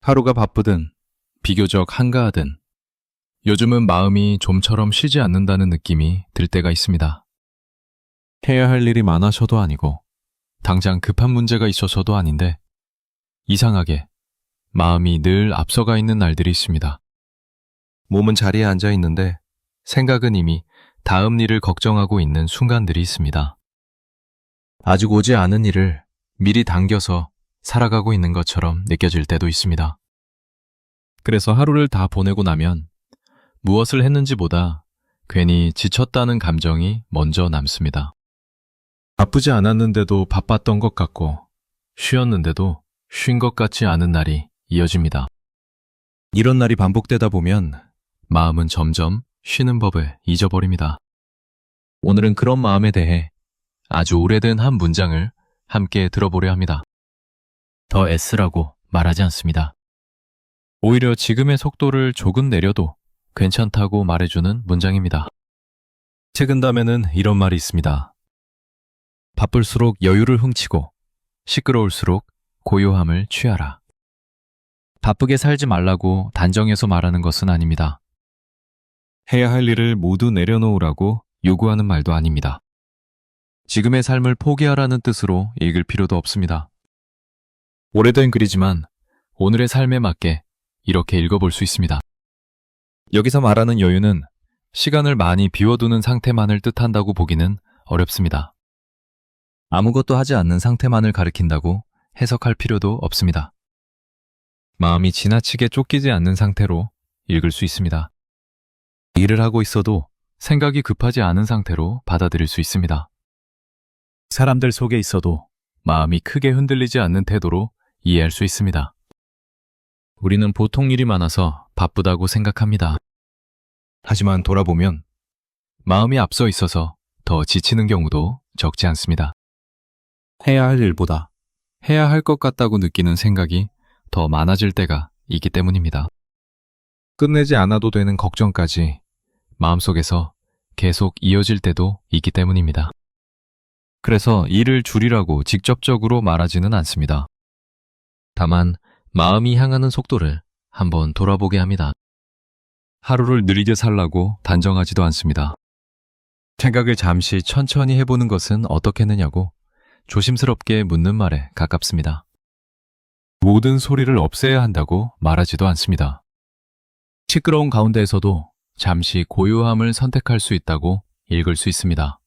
하루가 바쁘든 비교적 한가하든 요즘은 마음이 좀처럼 쉬지 않는다는 느낌이 들 때가 있습니다. 해야 할 일이 많아서도 아니고 당장 급한 문제가 있어서도 아닌데 이상하게 마음이 늘 앞서가 있는 날들이 있습니다. 몸은 자리에 앉아 있는데 생각은 이미 다음 일을 걱정하고 있는 순간들이 있습니다. 아직 오지 않은 일을 미리 당겨서 살아가고 있는 것처럼 느껴질 때도 있습니다. 그래서 하루를 다 보내고 나면 무엇을 했는지보다 괜히 지쳤다는 감정이 먼저 남습니다. 바쁘지 않았는데도 바빴던 것 같고 쉬었는데도 쉰 것 같지 않은 날이 이어집니다. 이런 날이 반복되다 보면 마음은 점점 쉬는 법을 잊어버립니다. 오늘은 그런 마음에 대해 아주 오래된 한 문장을 함께 들어보려 합니다. 더 애쓰라고 말하지 않습니다. 오히려 지금의 속도를 조금 내려도 괜찮다고 말해주는 문장입니다. 최근담에는 이런 말이 있습니다. 바쁠수록 여유를 훔치고 시끄러울수록 고요함을 취하라. 바쁘게 살지 말라고 단정해서 말하는 것은 아닙니다. 해야 할 일을 모두 내려놓으라고 요구하는 말도 아닙니다. 지금의 삶을 포기하라는 뜻으로 읽을 필요도 없습니다. 오래된 글이지만 오늘의 삶에 맞게 이렇게 읽어볼 수 있습니다. 여기서 말하는 여유는 시간을 많이 비워두는 상태만을 뜻한다고 보기는 어렵습니다. 아무것도 하지 않는 상태만을 가리킨다고 해석할 필요도 없습니다. 마음이 지나치게 쫓기지 않는 상태로 읽을 수 있습니다. 일을 하고 있어도 생각이 급하지 않은 상태로 받아들일 수 있습니다. 사람들 속에 있어도 마음이 크게 흔들리지 않는 태도로 이해할 수 있습니다. 우리는 보통 일이 많아서 바쁘다고 생각합니다. 하지만 돌아보면 마음이 앞서 있어서 더 지치는 경우도 적지 않습니다. 해야 할 일보다 해야 할 것 같다고 느끼는 생각이 더 많아질 때가 있기 때문입니다. 끝내지 않아도 되는 걱정까지 마음속에서 계속 이어질 때도 있기 때문입니다. 그래서 일을 줄이라고 직접적으로 말하지는 않습니다. 다만 마음이 향하는 속도를 한번 돌아보게 합니다. 하루를 느리게 살라고 단정하지도 않습니다. 생각을 잠시 천천히 해보는 것은 어떻겠느냐고 조심스럽게 묻는 말에 가깝습니다. 모든 소리를 없애야 한다고 말하지도 않습니다. 시끄러운 가운데에서도 잠시 고요함을 선택할 수 있다고 읽을 수 있습니다.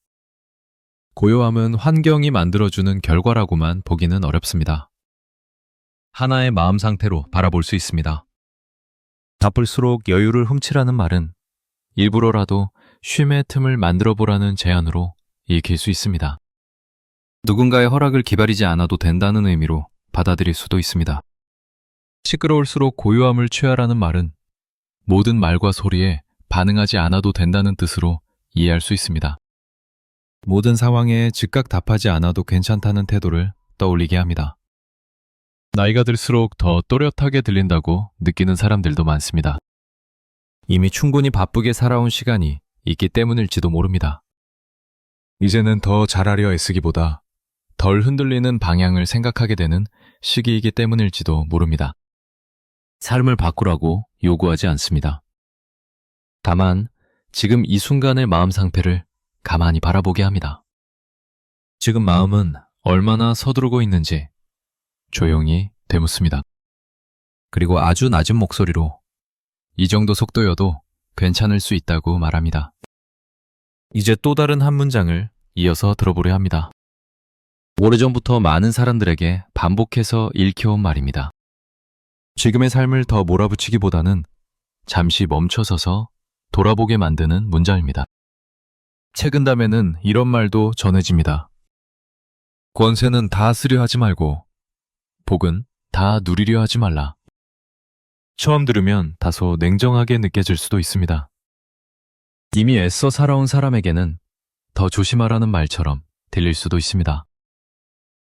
고요함은 환경이 만들어주는 결과라고만 보기는 어렵습니다. 하나의 마음 상태로 바라볼 수 있습니다. 바쁠수록 여유를 훔치라는 말은 일부러라도 쉼의 틈을 만들어보라는 제안으로 읽힐 수 있습니다. 누군가의 허락을 기다리지 않아도 된다는 의미로 받아들일 수도 있습니다. 시끄러울수록 고요함을 취하라는 말은 모든 말과 소리에 반응하지 않아도 된다는 뜻으로 이해할 수 있습니다. 모든 상황에 즉각 답하지 않아도 괜찮다는 태도를 떠올리게 합니다. 나이가 들수록 더 또렷하게 들린다고 느끼는 사람들도 많습니다. 이미 충분히 바쁘게 살아온 시간이 있기 때문일지도 모릅니다. 이제는 더 잘하려 애쓰기보다 덜 흔들리는 방향을 생각하게 되는 시기이기 때문일지도 모릅니다. 삶을 바꾸라고 요구하지 않습니다. 다만 지금 이 순간의 마음 상태를 가만히 바라보게 합니다. 지금 마음은 얼마나 서두르고 있는지 조용히 되묻습니다. 그리고 아주 낮은 목소리로 이 정도 속도여도 괜찮을 수 있다고 말합니다. 이제 또 다른 한 문장을 이어서 들어보려 합니다. 오래전부터 많은 사람들에게 반복해서 읽혀온 말입니다. 지금의 삶을 더 몰아붙이기보다는 잠시 멈춰서서 돌아보게 만드는 문장입니다. 최근담에는 이런 말도 전해집니다. 권세는 다 쓰려 하지 말고 복은 다 누리려 하지 말라. 처음 들으면 다소 냉정하게 느껴질 수도 있습니다. 이미 애써 살아온 사람에게는 더 조심하라는 말처럼 들릴 수도 있습니다.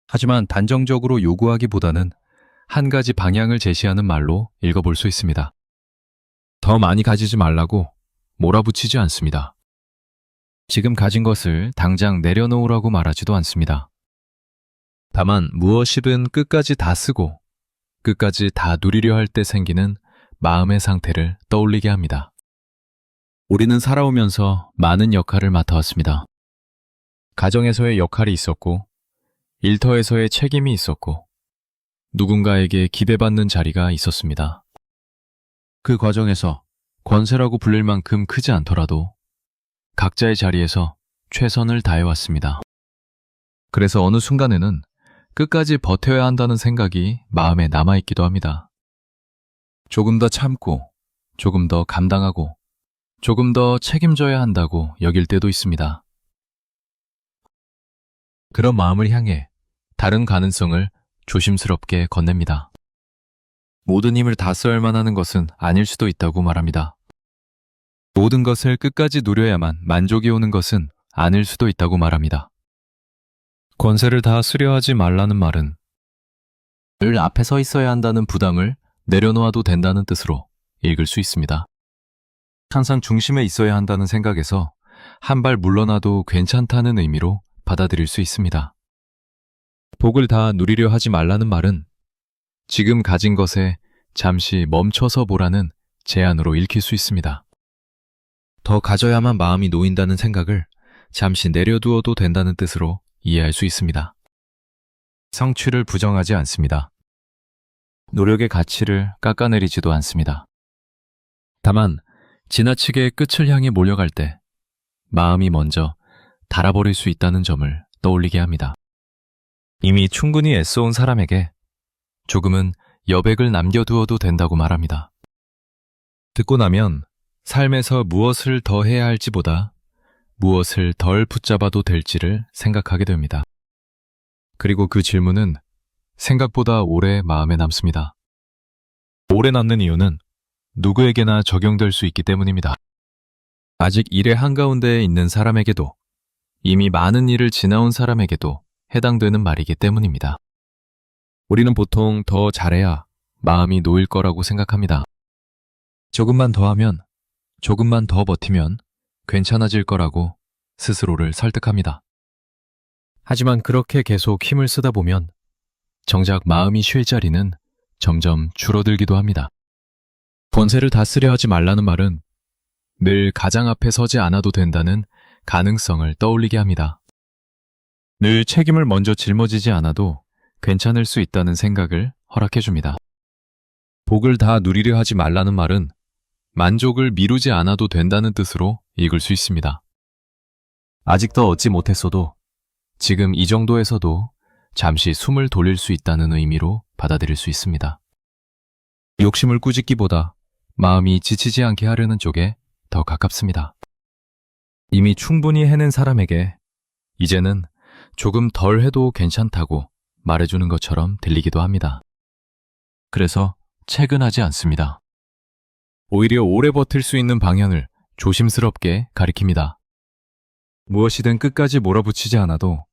하지만 단정적으로 요구하기보다는 한 가지 방향을 제시하는 말로 읽어볼 수 있습니다. 더 많이 가지지 말라고 몰아붙이지 않습니다. 지금 가진 것을 당장 내려놓으라고 말하지도 않습니다. 다만 무엇이든 끝까지 다 쓰고 끝까지 다 누리려 할 때 생기는 마음의 상태를 떠올리게 합니다. 우리는 살아오면서 많은 역할을 맡아왔습니다. 가정에서의 역할이 있었고, 일터에서의 책임이 있었고, 누군가에게 기대받는 자리가 있었습니다. 그 과정에서 권세라고 불릴 만큼 크지 않더라도 각자의 자리에서 최선을 다해왔습니다. 그래서 어느 순간에는 끝까지 버텨야 한다는 생각이 마음에 남아있기도 합니다. 조금 더 참고, 조금 더 감당하고, 조금 더 책임져야 한다고 여길 때도 있습니다. 그런 마음을 향해 다른 가능성을 조심스럽게 건넵니다. 모든 힘을 다 써야만 하는 것은 아닐 수도 있다고 말합니다. 모든 것을 끝까지 누려야만 만족이 오는 것은 아닐 수도 있다고 말합니다. 권세를 다 쓰려 하지 말라는 말은 늘 앞에 서 있어야 한다는 부담을 내려놓아도 된다는 뜻으로 읽을 수 있습니다. 항상 중심에 있어야 한다는 생각에서 한 발 물러나도 괜찮다는 의미로 받아들일 수 있습니다. 복을 다 누리려 하지 말라는 말은 지금 가진 것에 잠시 멈춰서 보라는 제안으로 읽힐 수 있습니다. 더 가져야만 마음이 놓인다는 생각을 잠시 내려두어도 된다는 뜻으로 이해할 수 있습니다. 성취를 부정하지 않습니다. 노력의 가치를 깎아내리지도 않습니다. 다만 지나치게 끝을 향해 몰려갈 때 마음이 먼저 닳아버릴 수 있다는 점을 떠올리게 합니다. 이미 충분히 애써온 사람에게 조금은 여백을 남겨두어도 된다고 말합니다. 듣고 나면 삶에서 무엇을 더 해야 할지보다 무엇을 덜 붙잡아도 될지를 생각하게 됩니다. 그리고 그 질문은 생각보다 오래 마음에 남습니다. 오래 남는 이유는 누구에게나 적용될 수 있기 때문입니다. 아직 일의 한가운데에 있는 사람에게도 이미 많은 일을 지나온 사람에게도 해당되는 말이기 때문입니다. 우리는 보통 더 잘해야 마음이 놓일 거라고 생각합니다. 조금만 더 하면, 조금만 더 버티면 괜찮아질 거라고 스스로를 설득합니다. 하지만 그렇게 계속 힘을 쓰다 보면 정작 마음이 쉴 자리는 점점 줄어들기도 합니다. 권세를 다 쓰려 하지 말라는 말은 늘 가장 앞에 서지 않아도 된다는 가능성을 떠올리게 합니다. 늘 책임을 먼저 짊어지지 않아도 괜찮을 수 있다는 생각을 허락해줍니다. 복을 다 누리려 하지 말라는 말은 만족을 미루지 않아도 된다는 뜻으로 읽을 수 있습니다. 아직 더 얻지 못했어도 지금 이 정도에서도 잠시 숨을 돌릴 수 있다는 의미로 받아들일 수 있습니다. 욕심을 꾸짖기보다 마음이 지치지 않게 하려는 쪽에 더 가깝습니다. 이미 충분히 해낸 사람에게 이제는 조금 덜 해도 괜찮다고 말해주는 것처럼 들리기도 합니다. 그래서 채근하지 않습니다. 오히려 오래 버틸 수 있는 방향을 조심스럽게 가리킵니다. 무엇이든 끝까지 몰아붙이지 않아도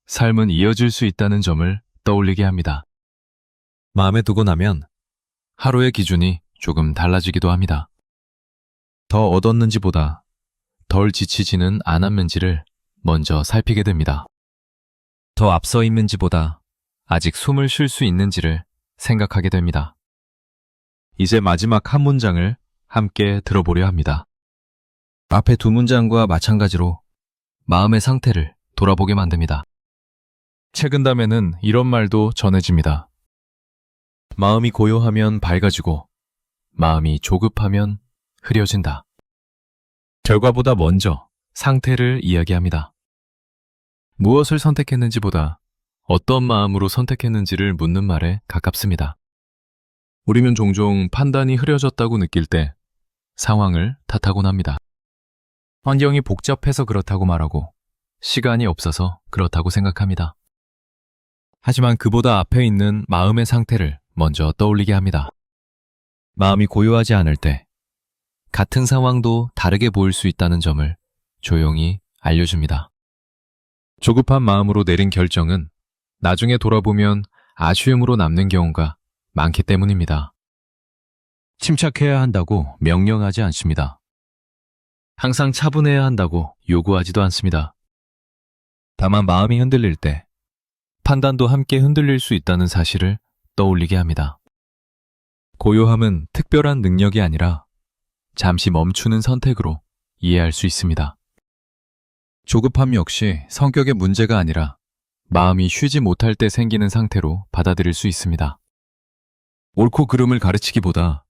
삶은 이어질 수 있다는 점을 떠올리게 합니다. 마음에 두고 나면 하루의 기준이 조금 달라지기도 합니다. 더 얻었는지보다 덜 지치지는 않았는지를 먼저 살피게 됩니다. 더 앞서 있는지보다 아직 숨을 쉴 수 있는지를 생각하게 됩니다. 이제 마지막 한 문장을 함께 들어보려 합니다. 앞에 두 문장과 마찬가지로 마음의 상태를 돌아보게 만듭니다. 최근 담에는 이런 말도 전해집니다. 마음이 고요하면 밝아지고 마음이 조급하면 흐려진다. 결과보다 먼저 상태를 이야기합니다. 무엇을 선택했는지보다 어떤 마음으로 선택했는지를 묻는 말에 가깝습니다. 우리는 종종 판단이 흐려졌다고 느낄 때 상황을 탓하곤 합니다. 환경이 복잡해서 그렇다고 말하고 시간이 없어서 그렇다고 생각합니다. 하지만 그보다 앞에 있는 마음의 상태를 먼저 떠올리게 합니다. 마음이 고요하지 않을 때 같은 상황도 다르게 보일 수 있다는 점을 조용히 알려줍니다. 조급한 마음으로 내린 결정은 나중에 돌아보면 아쉬움으로 남는 경우가 많기 때문입니다. 침착해야 한다고 명령하지 않습니다. 항상 차분해야 한다고 요구하지도 않습니다. 다만 마음이 흔들릴 때 판단도 함께 흔들릴 수 있다는 사실을 떠올리게 합니다. 고요함은 특별한 능력이 아니라 잠시 멈추는 선택으로 이해할 수 있습니다. 조급함 역시 성격의 문제가 아니라 마음이 쉬지 못할 때 생기는 상태로 받아들일 수 있습니다. 옳고 그름을 가르치기보다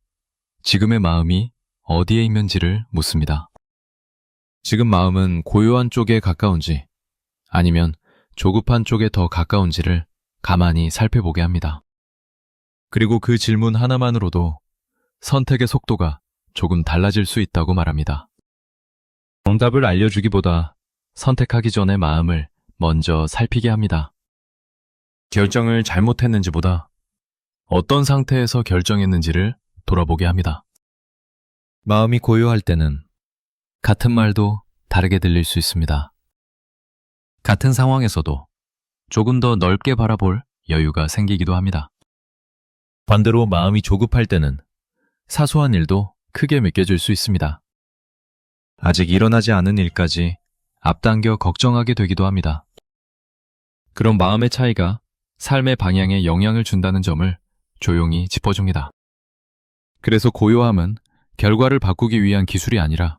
지금의 마음이 어디에 있는지를 묻습니다. 지금 마음은 고요한 쪽에 가까운지 아니면 조급한 쪽에 더 가까운지를 가만히 살펴보게 합니다. 그리고 그 질문 하나만으로도 선택의 속도가 조금 달라질 수 있다고 말합니다. 정답을 알려주기보다 선택하기 전에 마음을 먼저 살피게 합니다. 결정을 잘못했는지보다 어떤 상태에서 결정했는지를 돌아보게 합니다. 마음이 고요할 때는 같은 말도 다르게 들릴 수 있습니다. 같은 상황에서도 조금 더 넓게 바라볼 여유가 생기기도 합니다. 반대로 마음이 조급할 때는 사소한 일도 크게 느껴질 수 있습니다. 아직 일어나지 않은 일까지 앞당겨 걱정하게 되기도 합니다. 그런 마음의 차이가 삶의 방향에 영향을 준다는 점을 조용히 짚어줍니다. 그래서 고요함은 결과를 바꾸기 위한 기술이 아니라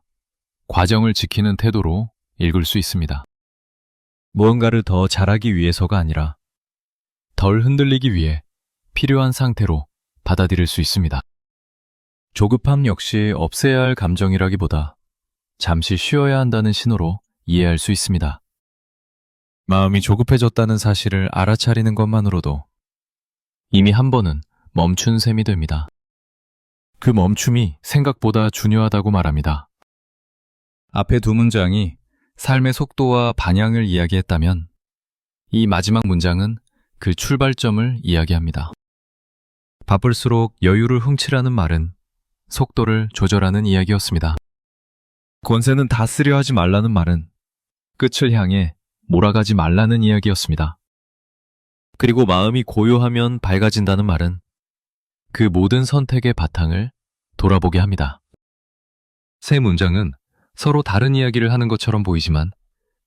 과정을 지키는 태도로 읽을 수 있습니다. 무언가를 더 잘하기 위해서가 아니라 덜 흔들리기 위해 필요한 상태로 받아들일 수 있습니다. 조급함 역시 없애야 할 감정이라기보다 잠시 쉬어야 한다는 신호로 이해할 수 있습니다. 마음이 조급해졌다는 사실을 알아차리는 것만으로도 이미 한 번은 멈춘 셈이 됩니다. 그 멈춤이 생각보다 중요하다고 말합니다. 앞에 두 문장이 삶의 속도와 방향을 이야기했다면 이 마지막 문장은 그 출발점을 이야기합니다. 바쁠수록 여유를 훔치라는 말은 속도를 조절하는 이야기였습니다. 권세는 다 쓰려 하지 말라는 말은 끝을 향해 몰아가지 말라는 이야기였습니다. 그리고 마음이 고요하면 밝아진다는 말은 그 모든 선택의 바탕을 돌아보게 합니다. 세 문장은 서로 다른 이야기를 하는 것처럼 보이지만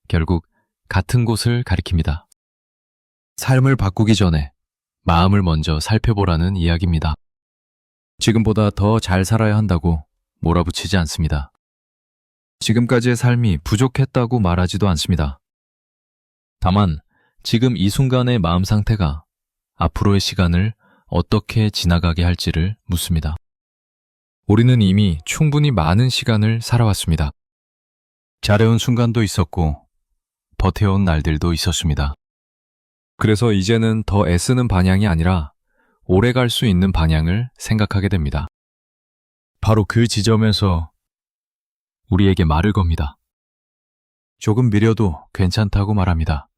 결국 같은 곳을 가리킵니다. 삶을 바꾸기 전에 마음을 먼저 살펴보라는 이야기입니다. 지금보다 더 잘 살아야 한다고 몰아붙이지 않습니다. 지금까지의 삶이 부족했다고 말하지도 않습니다. 다만 지금 이 순간의 마음 상태가 앞으로의 시간을 어떻게 지나가게 할지를 묻습니다. 우리는 이미 충분히 많은 시간을 살아왔습니다. 잘해온 순간도 있었고 버텨온 날들도 있었습니다. 그래서 이제는 더 애쓰는 방향이 아니라 오래 갈 수 있는 방향을 생각하게 됩니다. 바로 그 지점에서 우리에게 말을 겁니다. 조금 미뤄도 괜찮다고 말합니다.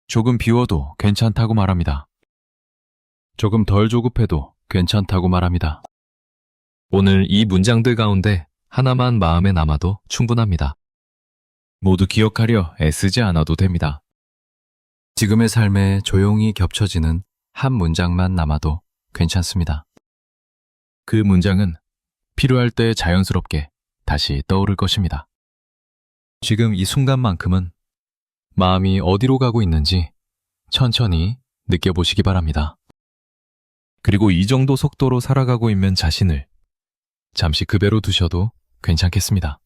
조금 비워도 괜찮다고 말합니다. 조금 덜 조급해도 괜찮다고 말합니다. 오늘 이 문장들 가운데 하나만 마음에 남아도 충분합니다. 모두 기억하려 애쓰지 않아도 됩니다. 지금의 삶에 조용히 겹쳐지는 한 문장만 남아도 괜찮습니다. 그 문장은 필요할 때 자연스럽게 다시 떠오를 것입니다. 지금 이 순간만큼은 마음이 어디로 가고 있는지 천천히 느껴보시기 바랍니다. 그리고 이 정도 속도로 살아가고 있는 자신을 잠시 그 배로 두셔도 괜찮겠습니다.